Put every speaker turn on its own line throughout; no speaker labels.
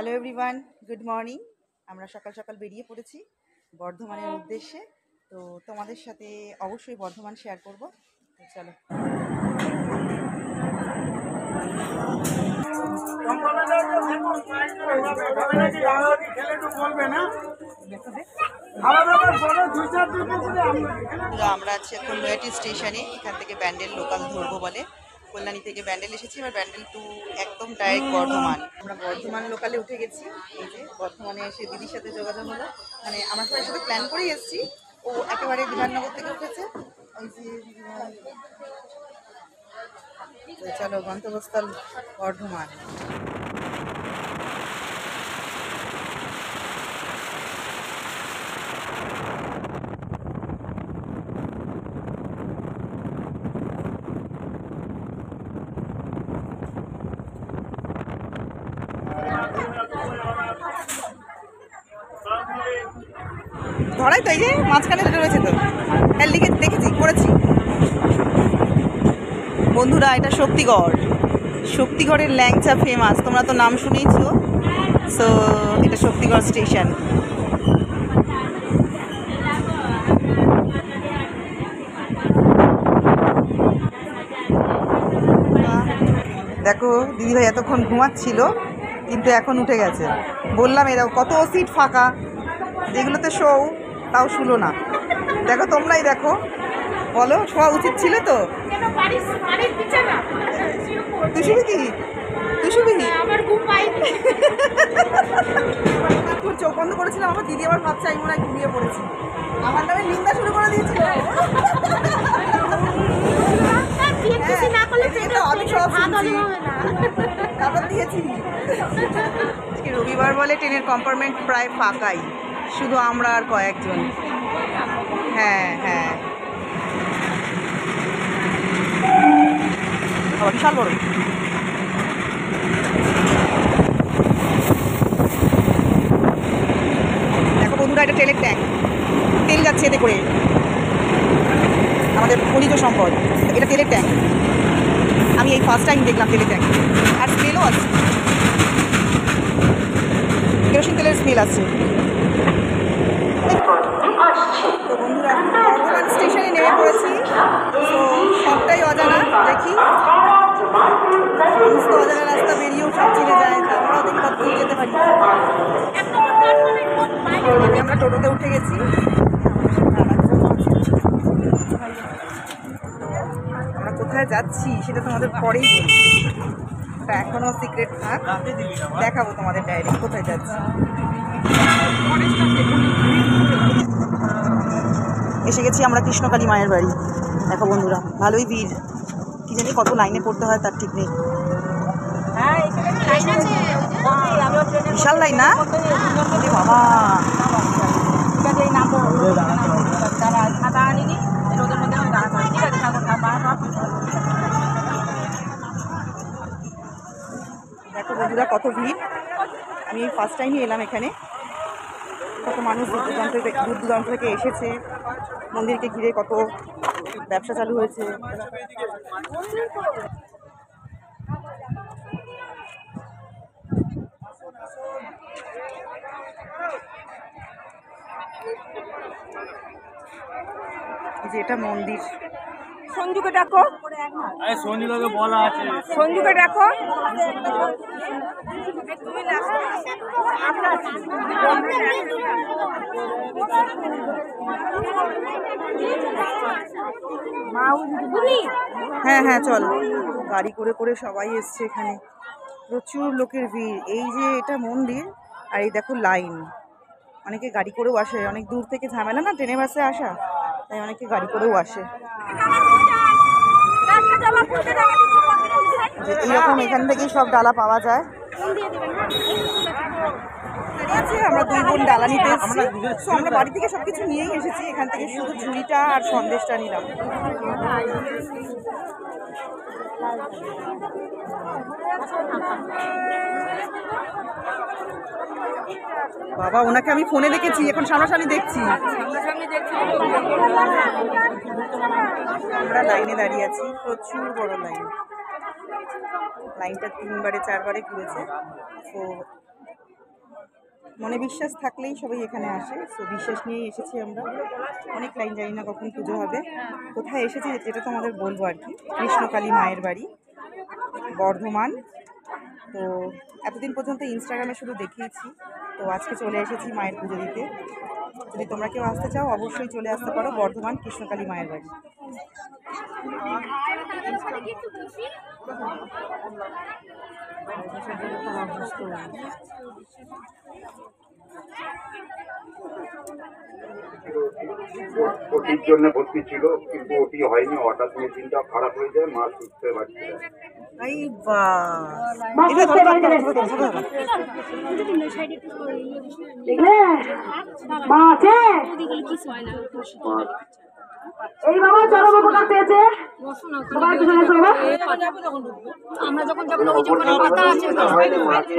Hello everyone, good morning. আমরা সকাল সকাল বেরিয়ে পড়েছি বর্ধমানের উদ্দেশ্যে। তো তোমাদের সাথে অবশ্যই বর্ধমান শেয়ার করব। তো চলো। আমরা আছি এখন নয়াটি স্টেশনে। এখান থেকে ব্যান্ডেল লোকাল ধরবো বলে, কল্যাণী থেকে ব্যান্ডেল এসেছি, এবার ব্যান্ডেল টু একদম ডাইরেক্ট বর্ধমান। আমরা বর্ধমান লোকালে উঠে গেছি। এই যে বর্ধমানে এসে দিদির সাথে যোগাযোগ হলো, মানে আমার সবার সাথে প্ল্যান করেই এসেছি। ও একেবারে বিধাননগর থেকে উঠেছে। এই যে চলো, গন্তব্যস্থল বর্ধমান। ধরাই তো, এই যে মাঝখানে যেটা রয়েছে তো, হ্যাঁ লিখে দেখেছি, করেছি। বন্ধুরা, এটা শক্তিগড়। শক্তিগড়ের ল্যাংচা ফেমাস, তোমরা তো নাম শুনেইছো। সো এটা শক্তিগড় স্টেশন। দেখো দিদিভাই এতক্ষণ ঘুমাচ্ছিল, কিন্তু এখন উঠে গেছে। বললাম এরকম কত সিট ফাঁকা, যেগুলোতে শোও তাও শুলো না। দেখো তোমরাই দেখো, বলো শোয়া উচিত ছিল তো? তুই শুবি কি? তুই শুবি কি? চোখ বন্ধ করেছিলাম, আমার দিদি আবার ভাবছে আমি মনে হয় ঘুমিয়ে পড়েছি। আমার নামে নিন্দা শুরু করে দিয়েছিল। রবিবার বলে ট্রেনের কম্পার্টমেন্ট প্রায় ফাঁকাই, শুধু আমরা আর কয়েকজন। হ্যাঁ হ্যাঁ, বিশাল বড়। দেখো বন্ধুরা, এটা তেলের ট্যাঙ্ক, তেল যাচ্ছে এতে করে, আমাদের খনিজ সম্পদ। এটা তেলের ট্যাঙ্ক, আমি এই ফার্স্ট টাইম দেখলাম তেলের ট্যাঙ্ক। আর স্মেলও আছে, কেরোসিন তেলের স্মেল আছে। তো বন্ধুরা, বর্ধমান স্টেশনে নেমে পড়েছি। তো সবটাই অজানা, দেখি সমস্ত অজানা রাস্তা বেরিয়েও সব চিনে যায়, আমরাও দেখি কত দূর যেতে পারি। আমরা টোটোতে উঠে গেছি। আমরা কোথায় যাচ্ছি সেটা তোমাদের পরেই বলি, এখনো সিক্রেট থাক, দেখাবো তোমাদের ডাইরেক্ট কোথায় যাচ্ছি। এসে গেছি আমরা কৃষ্ণকালী মায়ের বাড়ি। দেখো বন্ধুরা, ভালোই ভিড়, কি জানি কত লাইনে পড়তে হয় তার ঠিক নেই। বিশাল লাইন না বাবা। দেখো বন্ধুরা কত ভিড়, আমি ফার্স্ট টাইমই এলাম এখানে। কত মানুষ দূর দূরান্ত থেকে এসেছে, মন্দিরকে ঘিরে কত ব্যবসা চালু হয়েছে। এই যে এটা মন্দির। সঞ্জুকে ডাকো, সঞ্জুকে বলা আছে, সঞ্জুকে ডাকো। হ্যাঁ হ্যাঁ চল। গাড়ি করে করে সবাই এসছে এখানে, প্রচুর লোকের ভিড়। এই যে এটা মন্দির, আর এই দেখো লাইন। অনেকে গাড়ি করেও আসে, অনেক দূর থেকে, ঝামেলা না ট্রেনে বাসে আসা, তাই অনেকে গাড়ি করেও আসে। এরকম এখান থেকেই সব ডালা পাওয়া যায়। আমরা দুই বোন ডালা নিতে এসেছি। আমরা বাড়ি থেকে সবকিছু নিয়েই এসেছি, এখান থেকে শুধু ঝুড়িটা আর সন্দেশটা নিলাম। বাবা, ওনাকে আমি ফোনে দেখেছি, এখন সামনাসামনি দেখছি। আমরা লাইনে দাঁড়িয়ে আছি, প্রচুর বড় লাইন। লাইনটা 3 বারে 4 বারে ঘুরেছে। তো মনে বিশ্বাস থাকলেই সবাই এখানে আসে। তো বিশ্বাস নিয়েই এসেছি আমরা। অনেক লাইন, জানি না কখন পুজো হবে। কোথায় এসেছি যেটা তো আমাদের বলবো আর কি, কৃষ্ণকালী মায়ের বাড়ি, বর্ধমান। তো এতদিন পর্যন্ত ইনস্টাগ্রামে শুধু দেখিয়েছি, তো আজকে চলে এসেছি মায়ের পুজো দিতে। যদি তোমরা কেউ আসতে চাও অবশ্যই চলে আসতে পারো, বর্ধমান কৃষ্ণকালী মায়ের বাড়ি।
ওটির জন্য ভর্তি ছিল, কিন্তু ওটি হয়নি। হঠাৎ মেশিনটা খারাপ হয়ে যায়, মা সুস্থ পারছে না।
মা আছে এই বাবা চলো কোথাও পেয়েছে আমরা যখন যাবো ওখানে পাতা আছে,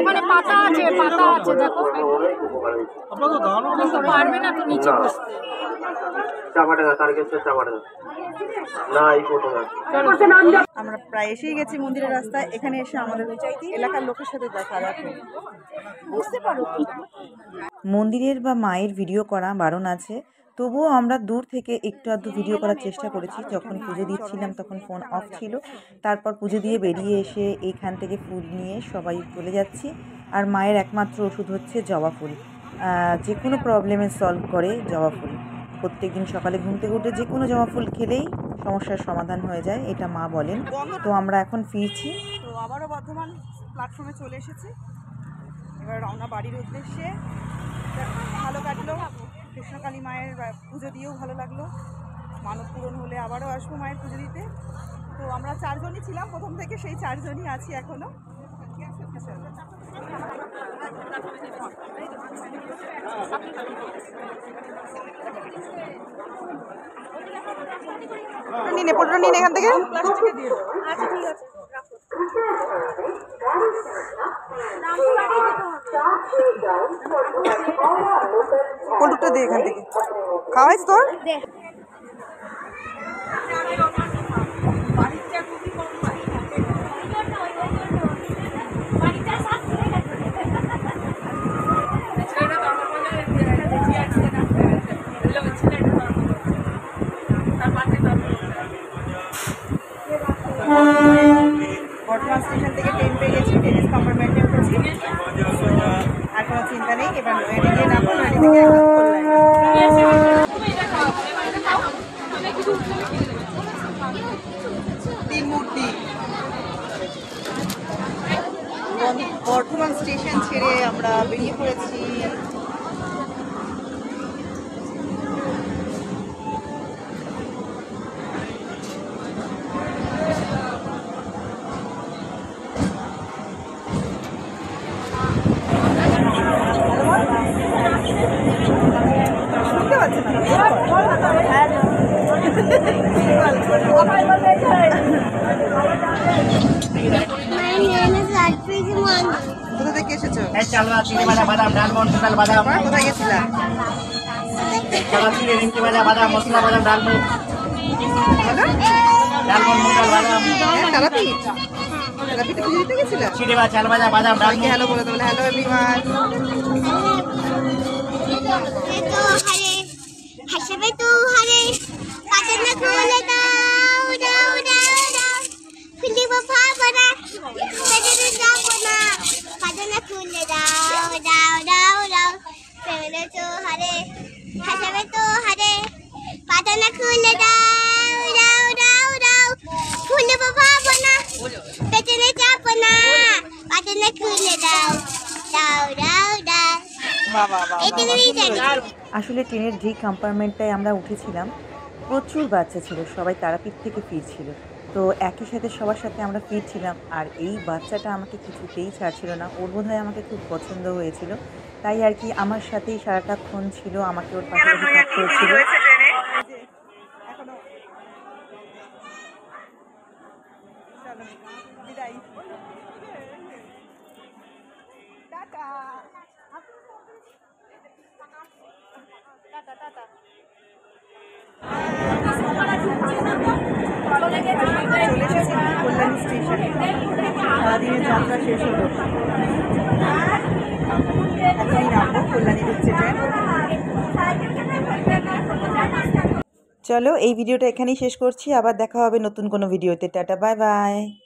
ওখানে পাতা আছে, পাতা আছে দেখো। পারবে না তো নিচে বসতে।
আমরা প্রায় এসেই গেছি মন্দিরের রাস্তায়। এখানে এসে আমাদের এলাকার লোকের সাথে দেখা, দেখো বুঝতে পারো। মন্দিরের বা মায়ের ভিডিও করা বারণ আছে, তবুও আমরা দূর থেকে একটু আধটু ভিডিও করার চেষ্টা করেছি। যখন পুজো দিচ্ছিলাম তখন ফোন অফ ছিল। তারপর পুজো দিয়ে বেরিয়ে এসে এইখান থেকে ফুল নিয়ে সবাই চলে যাচ্ছি। আর মায়ের একমাত্র ওষুধ হচ্ছে জবা ফুল। যে কোনো প্রবলেমে সলভ করে জবা ফুল। প্রত্যেক দিন সকালে ঘুম থেকে উঠে যে কোনো জবা ফুল খেলেই সমস্যার সমাধান হয়ে যায়, এটা মা বলেন। তো আমরা এখন ফিরছি। তো আবারও বর্ধমান প্ল্যাটফর্মে চলে এসেছি। এবার রওনা বাড়ির উদ্দেশ্যে। ভালো কাটলো, কৃষ্ণকালী মায়ের পুজো দিয়েও ভালো লাগলো। মানত পূরণ হলে আবারও আসবো মায়ের পুজো দিতে। তো আমরা 4 জনই ছিলাম প্রথম থেকে, সেই 4 জনই আছি এখনো। নিন পটটা নিন এখান থেকে। আচ্ছা ঠিক আছে, পটটা দে এখান থেকে। খাওয়াইস তোর? বর্ধমান স্টেশন থেকে ট্রেন পেয়ে গেছি, টেনিস কম্পার্টমেন্টে উঠেছি। আর কোনো চিন্তা নেই, এবার নয়াটি গিয়ে নামবো, নয়াটি থেকে তিন মূর্তি। বর্ধমান স্টেশন ছেড়ে আমরা বেরিয়ে পড়েছি। কোথা থেকে এসেছো? কোথায় গেছিলা? তারাপীঠে পুজো দিতে গেছিলা? হ্যালো বলে তো, হ্যালো এভরিওয়ান।
হাসবে তো হারে পাতনা খুলে দাও দাও দাও দাও খুলে বাবা বনা সেজে যাব না পাতনা খুলে দাও দাও দাও দাও সেজে তো হারে হাসবে তো হারে পাতনা খুলে দাও দাও দাও দাও খুলে বাবা বনা সেজে যাব না পাতনা খুলে দাও দাও দাও দাও।
আসলে ট্রেনের যেই কম্পার্টমেন্টটায় আমরা উঠেছিলাম প্রচুর বাচ্চা ছিল, সবাই তারাপীঠ থেকে ফিরছিল। তো একই সাথে সবার সাথে আমরা ফিরছিলাম। আর এই বাচ্চাটা আমাকে কিছুতেই ছাড়ছিল না। ওর বোধহয় আমাকে খুব পছন্দ হয়েছিল, তাই আর কি আমার সাথেই সারাটাক্ষণ ছিল, আমাকে ওর পাশাপাশি থাকতে হচ্ছিল। কল্যাণী স্টেশনে সারাদিনের যাত্রা শেষ হলো। এখনই নামবো। চলো এই ভিডিওটা এখানেই শেষ করছি, আবার দেখা হবে নতুন কোনো ভিডিওতে। Tata, bye bye.